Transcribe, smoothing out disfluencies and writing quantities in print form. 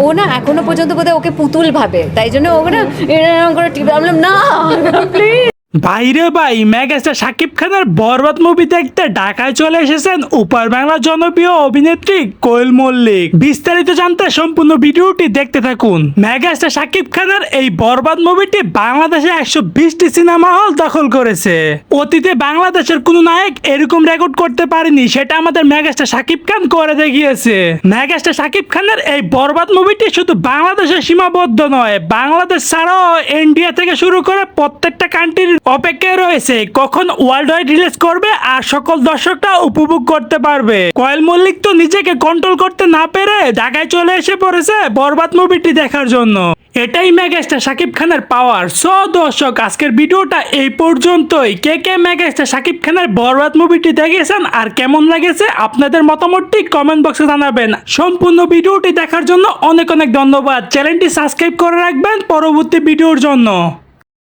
ও না এখনো পর্যন্ত বোধহয় ওকে পুতুল ভাবে, তাই জন্য ও না এরকম করে টিপে, আমি বললাম না প্লিজ। বাইরে ভাই মেগাস্টার শাকিব খানের বরবাদ মুভি দেখতে ঢাকায় চলে এসেছেন উপর বাংলার জনপ্রিয় অভিনেত্রী কোয়েল মল্লিক। বিস্তারিত জানতে সম্পূর্ণ ভিডিওটি দেখতে থাকুন। মেগাস্টার শাকিব খানের এই বরবাদ মুভিটি বাংলাদেশে 120টি সিনেমা হল দখল করেছে। অতীতে বাংলাদেশের কোনো নায়ক এরকম রেকর্ড করতে পারেনি, সেটা আমাদের মেগাস্টার শাকিব খান করে দেখিয়েছে। মেগাস্টার শাকিব খানের এই বরবাদ মুভিটি শুধু বাংলাদেশে সীমাবদ্ধ নয়, বাংলাদেশ ছাড়াও ইন্ডিয়া থেকে শুরু করে প্রত্যেকটা কান্ট্রির অপেক্ষায় রয়েছে কখন ওয়ার্ল্ড ওয়াইড রিলিজ করবে আর সকল দর্শকরা উপভোগ করতে পারবে। কোয়েল মল্লিক তো নিজেকে কন্ট্রোল করতে না পেরে ঢাকায় চলে এসে পড়েছে বরবাদ মুভিটি দেখার জন্য। এটাই মেগাস্টার শাকিব খানের পাওয়ার। সো দর্শক, আজকের ভিডিওটা এই পর্যন্তই। কে কে মেগাস্টার শাকিব খানের বরবাদ মুভিটি দেখেছেন আর কেমন লেগেছে আপনাদের মতামতটি কমেন্ট বক্সে জানাবেন। সম্পূর্ণ ভিডিওটি দেখার জন্য অনেক অনেক ধন্যবাদ। চ্যানেলটি সাবস্ক্রাইব করে রাখবেন পরবর্তী ভিডিওর জন্য।